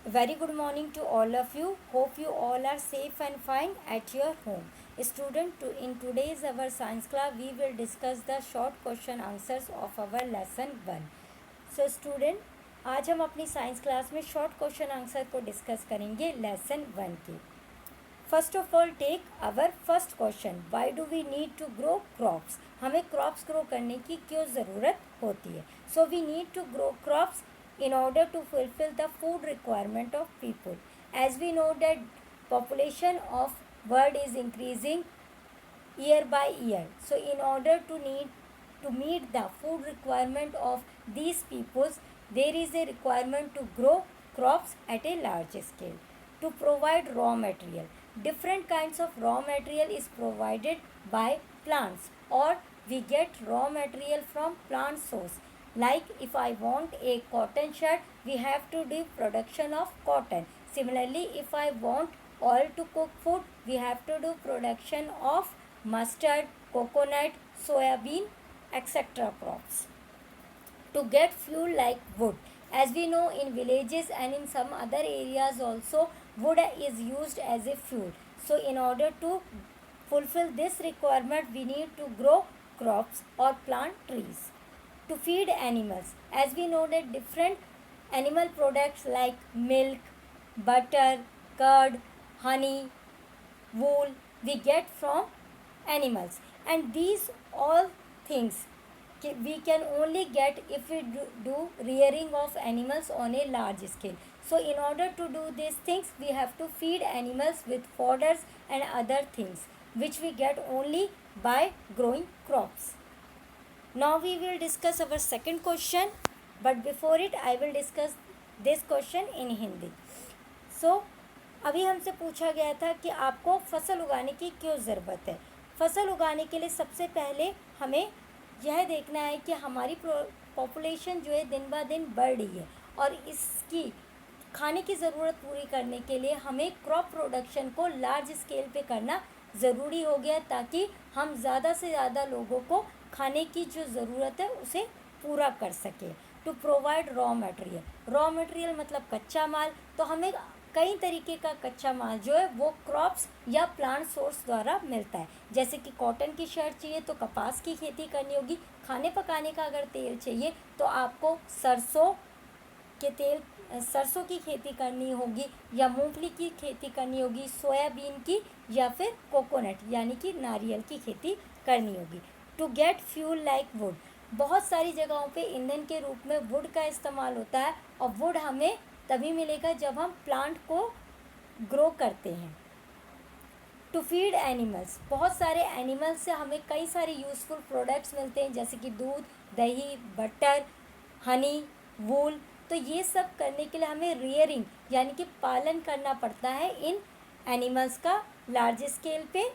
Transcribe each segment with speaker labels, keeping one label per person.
Speaker 1: Very good morning to all of you. Hope you all are safe and fine at your home. In today's our science class, we will discuss the short question answers of our lesson 1. So student, आज हम अपनी science class में short question answer को discuss करेंगे lesson 1 के. First of all take our first question, why do we need to grow crops. हमें crops grow करने की क्यों ज़रूरत होती है. So we need to grow crops in order to fulfill the food requirement of people. As we know that population of world is increasing year by year. So in order to meet the food requirement of these peoples, there is a requirement to grow crops at a large scale. To provide raw material, different kinds of raw material is provided by plants, or we get raw material from plant source. Like if I want a cotton shirt, we have to do production of cotton. Similarly, if I want oil to cook food, we have to do production of mustard, coconut, soybean, etc. crops. To get fuel like wood, as we know in villages and in some other areas also, wood is used as a fuel. So in order to fulfill this requirement, we need to grow crops or plant trees. To feed animals, as we know that different animal products like milk, butter, curd, honey, wool we get from animals, and these all things we can only get if we do rearing of animals on a large scale. So in order to do these things, we have to feed animals with fodders and other things which we get only by growing crops. Now we will discuss our second question, but before it I will discuss this question in Hindi. So अभी हमसे पूछा गया था कि आपको फसल उगाने की क्यों ज़रूरत है. फसल उगाने के लिए सबसे पहले हमें यह देखना है कि हमारी पॉपुलेशन जो है दिन ब दिन बढ़ रही है, और इसकी खाने की ज़रूरत पूरी करने के लिए हमें क्रॉप प्रोडक्शन को लार्ज स्केल पे करना ज़रूरी हो गया, ताकि हम ज़्यादा से ज़्यादा लोगों को खाने की जो ज़रूरत है उसे पूरा कर सके. टू प्रोवाइड रॉ मटेरियल मतलब कच्चा माल. तो हमें कई तरीके का कच्चा माल जो है वो क्रॉप्स या प्लांट सोर्स द्वारा मिलता है. जैसे कि कॉटन की शर्ट चाहिए तो कपास की खेती करनी होगी. खाने पकाने का अगर तेल चाहिए तो आपको सरसों की खेती करनी होगी, या मूंगफली की खेती करनी होगी, सोयाबीन की, या फिर कोकोनट यानी कि नारियल की खेती करनी होगी. To get fuel like wood, बहुत सारी जगहों पे ईंधन के रूप में वुड का इस्तेमाल होता है, और वुड हमें तभी मिलेगा जब हम प्लांट को ग्रो करते हैं. टू फीड एनिमल्स, बहुत सारे एनिमल्स से हमें कई सारे यूज़फुल प्रोडक्ट्स मिलते हैं, जैसे कि दूध, दही, बटर, हनी, वूल. तो ये सब करने के लिए हमें रियरिंग यानी कि पालन करना पड़ता है इन एनिमल्स का लार्ज स्केल पे,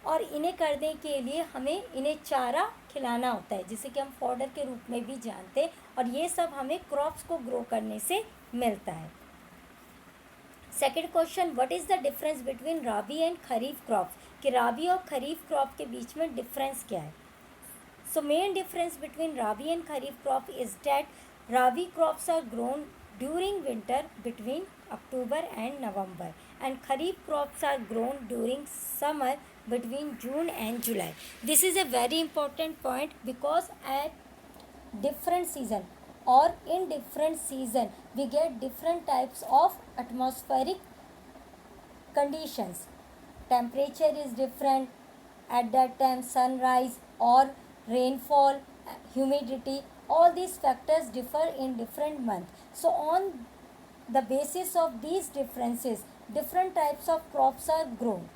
Speaker 1: और इन्हें करने के लिए हमें इन्हें चारा खिलाना होता है, जिसे कि हम फॉडर के रूप में भी जानते हैं, और ये सब हमें क्रॉप्स को ग्रो करने से मिलता है. Second question, what is the difference between rabi and kharif crops, कि राबी और खरीफ क्रॉप के बीच में डिफरेंस क्या है. So main difference between rabi and kharif crop is that Rabi crops are grown during winter between October and November, and Kharif crops are grown during summer between June and July. This is a very important point, because at different season or in different season we get different types of atmospheric conditions. Temperature is different at that time, sunrise or rainfall, humidity, all these factors differ in different months. So on the basis of these differences, different types of crops are grown.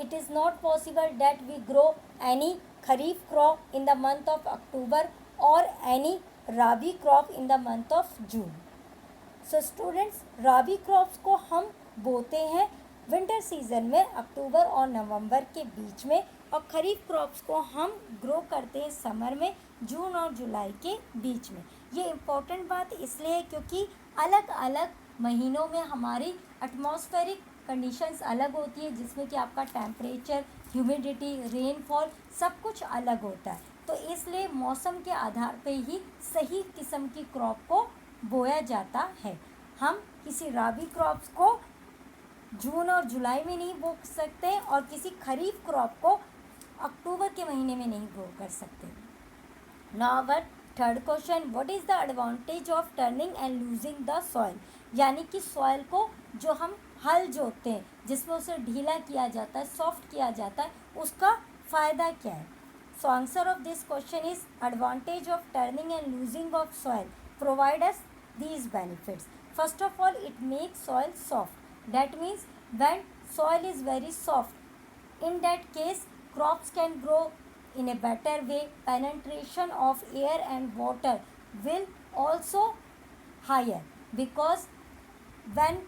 Speaker 1: It is not possible that we grow any kharif crop in the month of October or any rabi crop in the month of June. So students, rabi crops को हम बोते हैं winter season में अक्टूबर और नवंबर के बीच में, और खरीफ crops को हम ग्रो करते हैं समर में जून और जुलाई के बीच में. ये इम्पोर्टेंट बात इसलिए है क्योंकि अलग अलग महीनों में हमारी एटमॉस्फेरिक कंडीशंस अलग होती है, जिसमें कि आपका टेम्परेचर, ह्यूमिडिटी, रेनफॉल सब कुछ अलग होता है. तो इसलिए मौसम के आधार पे ही सही किस्म की क्रॉप को बोया जाता है. हम किसी राबी क्रॉप्स को जून और जुलाई में नहीं बो सकते और किसी खरीफ क्रॉप को अक्टूबर के महीने में नहीं ग्रो कर सकते. Now our third question, what is the advantage of turning and losing the soil. यानी कि सॉइल को जो हम हल जोतते हैं जिसमें उसे ढीला किया जाता है, सॉफ्ट किया जाता है, उसका फ़ायदा क्या है. So answer of this question is advantage of turning and losing of soil provide us these benefits. First of all, it makes soil soft. That means when soil is very soft, in that case crops can grow in a better way. Penetration of air and water will also higher, because when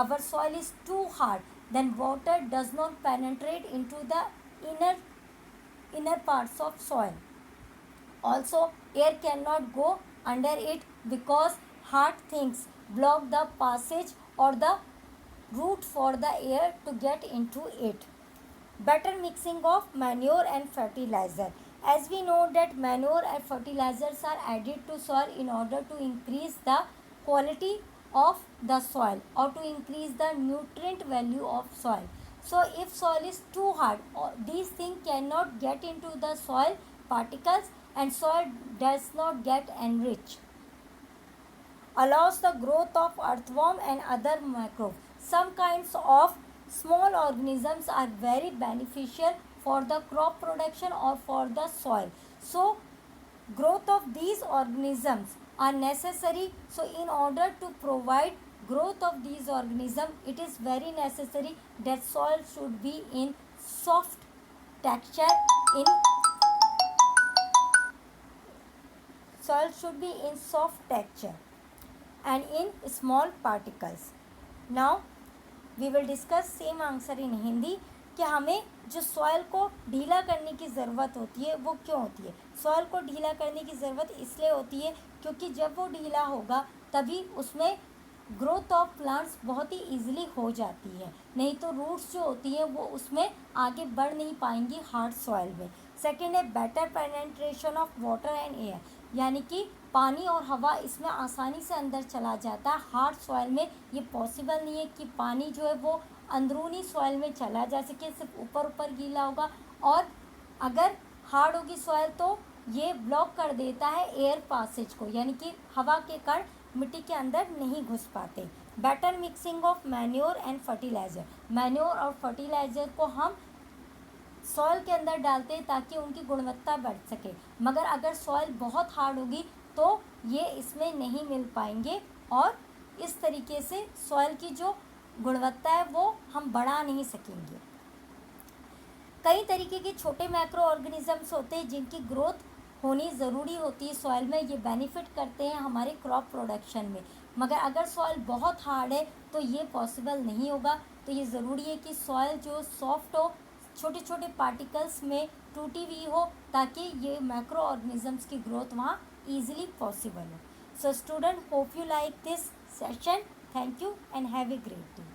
Speaker 1: our soil is too hard, then water does not penetrate into the inner parts of soil. Also, air cannot go under it because hard things block the passage or the route for the air to get into it. Better mixing of manure and fertilizer. As we know that manure and fertilizers are added to soil in order to increase the quality of the soil or to increase the nutrient value of soil. So if soil is too hard, these things cannot get into the soil particles and soil does not get enriched. Allows the growth of earthworm and other microbes. Some kinds of small organisms are very beneficial for the crop production or for the soil. So growth of these organisms are necessary. So in order to provide growth of these organisms, it is very necessary that soil should be in soft texture, and in small particles. Now we will discuss same answer in Hindi कि हमें जो soil को ढीला करने की ज़रूरत होती है वो क्यों होती है. सॉइल को ढीला करने की ज़रूरत इसलिए होती है क्योंकि जब वो ढीला होगा तभी उसमें ग्रोथ ऑफ प्लांट्स बहुत ही ईजिली हो जाती है. नहीं तो रूट्स जो होती हैं वो उसमें आगे बढ़ नहीं पाएंगी हार्ड सॉइल में. सेकेंड है better penetration of water and air. यानी कि पानी और हवा इसमें आसानी से अंदर चला जाता है. हार्ड सॉइल में ये पॉसिबल नहीं है कि पानी जो है वो अंदरूनी सॉइल में चला जा सके, सिर्फ ऊपर ऊपर गीला होगा. और अगर हार्ड होगी सॉइल तो ये ब्लॉक कर देता है एयर पासेज को, यानी कि हवा के कण मिट्टी के अंदर नहीं घुस पाते. Better mixing of manure and fertiliser. Manure और फर्टिलाइज़र को हम सॉइल के अंदर डालते हैं ताकि उनकी गुणवत्ता बढ़ सके. मगर अगर सॉइल बहुत हार्ड होगी तो ये इसमें नहीं मिल पाएंगे और इस तरीके से सॉइल की जो गुणवत्ता है वो हम बढ़ा नहीं सकेंगे. कई तरीके के छोटे मैक्रो ऑर्गेनिजम्स होते हैं जिनकी ग्रोथ होनी ज़रूरी होती है सॉइल में. ये बेनिफिट करते हैं हमारे क्रॉप प्रोडक्शन में. मगर अगर सॉइल बहुत हार्ड है तो ये पॉसिबल नहीं होगा. तो ये ज़रूरी है कि सॉइल जो सॉफ्ट हो, छोटे छोटे पार्टिकल्स में टूटी हुई हो, ताकि ये मैक्रो ऑर्गेनिजम्स की ग्रोथ वहाँ ईजिली पॉसिबल हो. So student, hope you like this session. Thank you and have a great day.